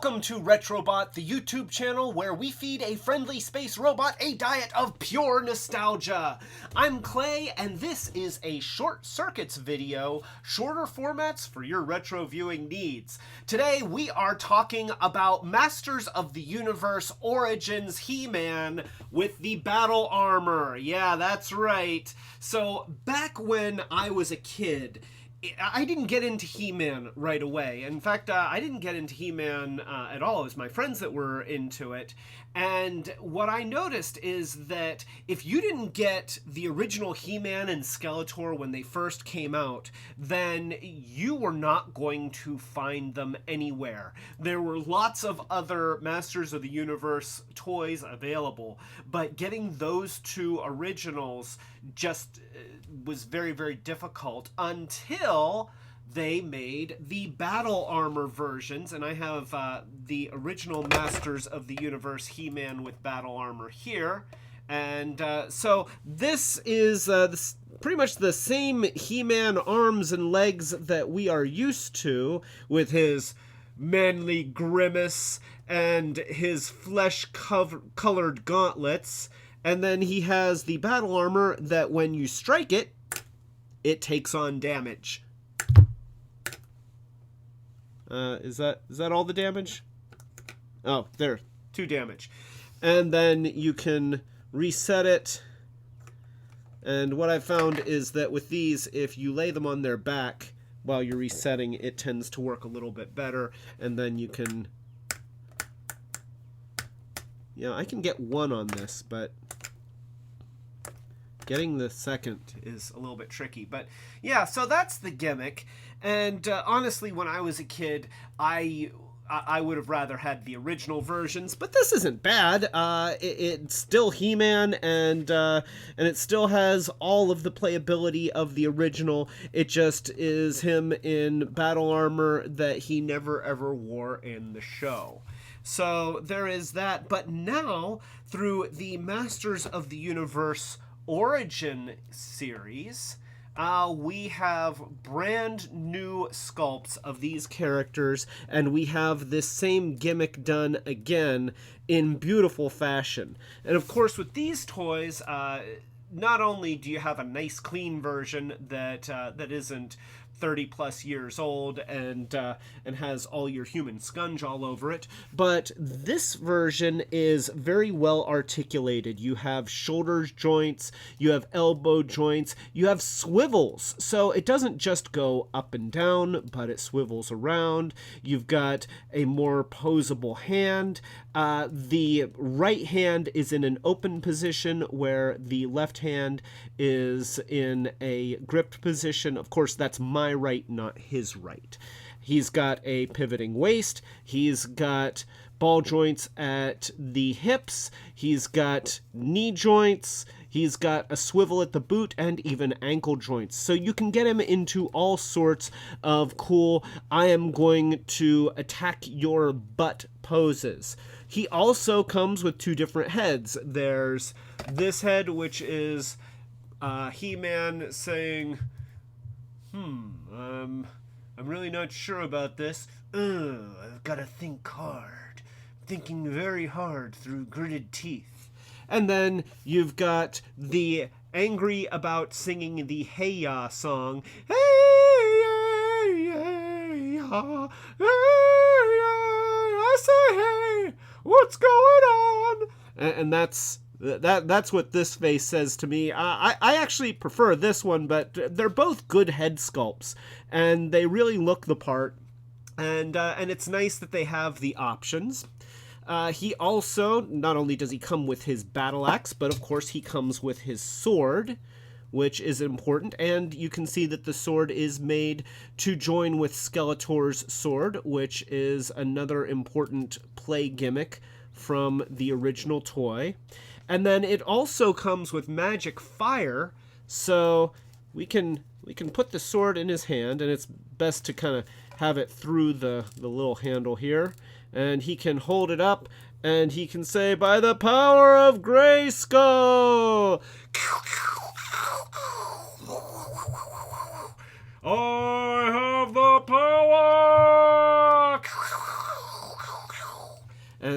Welcome to Retrobot, the YouTube channel where we feed a friendly space robot a diet of pure nostalgia. I'm Clay, and this is a short circuits video, shorter formats for your retro viewing needs. Today we are talking about Masters of the Universe Origins HeMan with the battle armor. Yeah, that's right. So back when I was a kid, I didn't get into HeMan right away. In fact, I didn't get into HeMan at all. It was my friends that were into it. And what I noticed is that if you didn't get the original HeMan and Skeletor when they first came out, then you were not going to find them anywhere. There were lots of other Masters of the Universe toys available, but getting those two originals just was very, very difficult until they made the battle armor versions, and I have the original Masters of the Universe HeMan with battle armor here. And so this is pretty much the same HeMan arms and legs that we are used to, with his manly grimace and his flesh-colored gauntlets. And then he has the battle armor that when you strike it, it takes on damage. Is that all the damage? Oh, there, 2 damage. And then you can reset it. And what I found is that with these, if you lay them on their back while you're resetting, it tends to work a little bit better. And then you can... Yeah, I can get 1 on this, but getting the second is a little bit tricky. But yeah, so that's the gimmick. And honestly, when I was a kid, I would have rather had the original versions, but this isn't bad. It's still HeMan, and it still has all of the playability of the original. It just is him in battle armor that he never ever wore in the show. So there is that. But now, through the Masters of the Universe Origin series, we have brand new sculpts of these characters, and we have this same gimmick done again in beautiful fashion. And of course, with these toys, not only do you have a nice clean version that isn't 30+ years old and has all your human scunge all over it, but this version is very well articulated. You have shoulder joints, you have elbow joints, you have swivels, so it doesn't just go up and down, but it swivels around. You've got a more posable hand. The right hand is in an open position, where the left hand is in a gripped position. Of course, that's my right, not his right. He's got a pivoting waist. He's got ball joints at the hips. He's got knee joints. He's got a swivel at the boot and even ankle joints. So you can get him into all sorts of cool, I am going to attack your butt poses. He also comes with 2 different heads. There's this head, which is HeMan saying, I'm really not sure about this. I've got to think hard. Thinking very hard through gritted teeth. And then you've got the angry about singing the Hey Ya song. Hey ya, hey ya, hey ya, I say hey, what's going on? And that's what this face says to me. I actually prefer this one, but they're both good head sculpts, and they really look the part. And it's nice that they have the options. He also, not only does he come with his battle axe, but of course he comes with his sword, which is important. And you can see that the sword is made to join with Skeletor's sword, which is another important play gimmick from the original toy. And then it also comes with magic fire, so we can put the sword in his hand, and it's best to kind of have it through the little handle here, and he can hold it up, and he can say, "By the power of Grayskull, I have the power."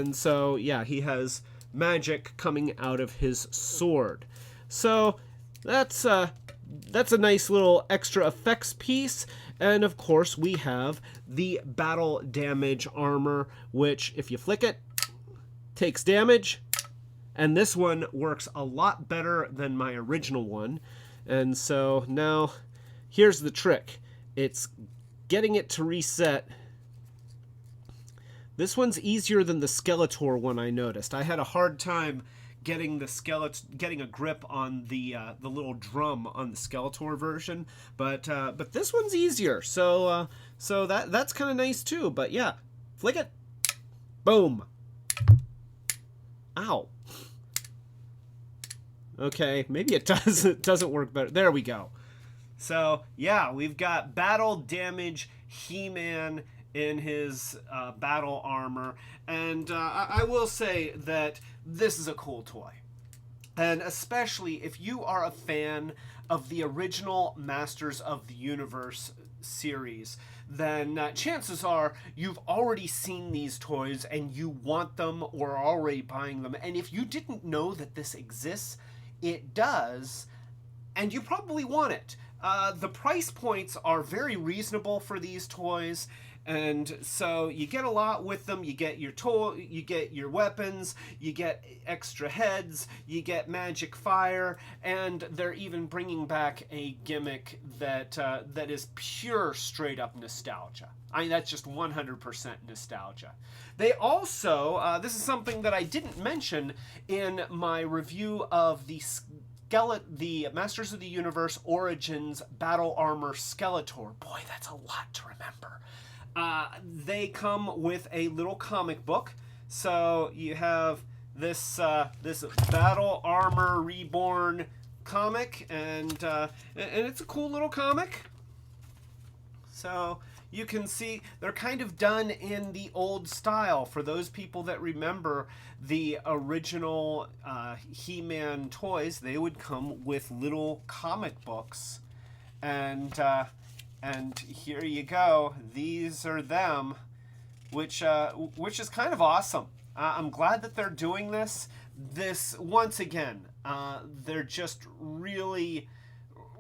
And so, yeah, he has magic coming out of his sword. So that's a nice little extra effects piece. And of course, we have the battle damage armor, which if you flick it, takes damage. And this one works a lot better than my original one. And so now here's the trick. It's getting it to reset. This one's easier than the Skeletor one, I noticed. I had a hard time getting a grip on the little drum on the Skeletor version, but this one's easier. So that's kind of nice too. But yeah, flick it, boom. Ow. Okay, maybe it doesn't work better. There we go. So yeah, we've got battle damage He-Man in his battle armor, and I will say that this is a cool toy, and especially if you are a fan of the original Masters of the Universe series, then chances are you've already seen these toys and you want them or are already buying them. And if you didn't know that this exists, it does, and you probably want it. The price points are very reasonable for these toys, and so you get a lot with them. You get your toy, you get your weapons, you get extra heads, you get magic fire, and they're even bringing back a gimmick that is pure straight up nostalgia. I mean, that's just 100% nostalgia. They also, this is something that I didn't mention in my review of the Masters of the Universe Origins Battle Armor Skeletor. Boy, that's a lot to remember. They come with a little comic book. So you have this Battle Armor Reborn comic, and it's a cool little comic. So you can see they're kind of done in the old style. For those people that remember the original He-Man toys, they would come with little comic books, and here you go. These are them, which is kind of awesome. I'm glad that they're doing this. Once again, they're just really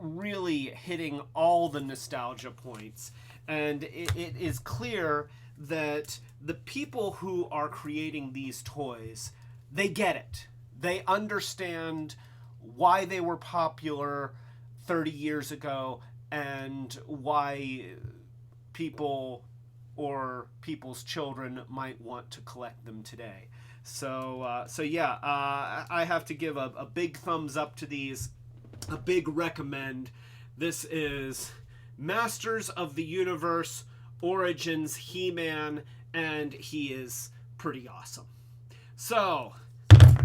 hitting all the nostalgia points. And it is clear that the people who are creating these toys, they get it. They understand why they were popular 30 years ago and why people or people's children might want to collect them today. So yeah, I have to give a big thumbs up to these, a big recommend. This is Masters of the Universe Origins He-Man, and he is pretty awesome. So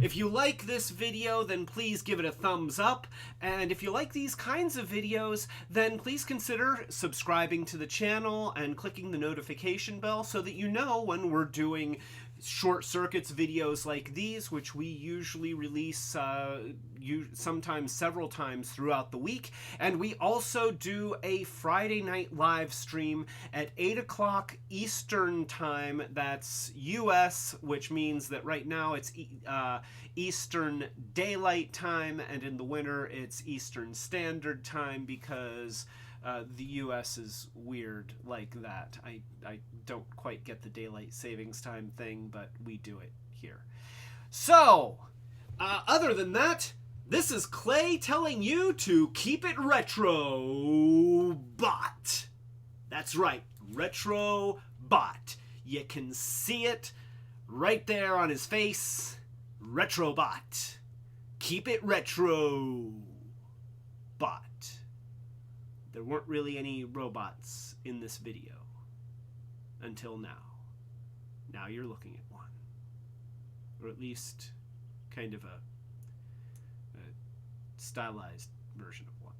if you like this video, then please give it a thumbs up. And if you like these kinds of videos, then please consider subscribing to the channel and clicking the notification bell so that you know when we're doing short circuits videos like these, which we usually release sometimes several times throughout the week. And we also do a Friday night live stream at 8 o'clock Eastern time. That's US, which means that right now it's Eastern Daylight Time, and in the winter it's Eastern Standard Time, because the US is weird like that. I don't quite get the daylight savings time thing, but we do it here. So, other than that, this is Clay telling you to keep it Retrobot. That's right, Retrobot. You can see it right there on his face. Retrobot. Keep it Retrobot. There weren't really any robots in this video until now. Now you're looking at one. Or at least kind of a stylized version of one.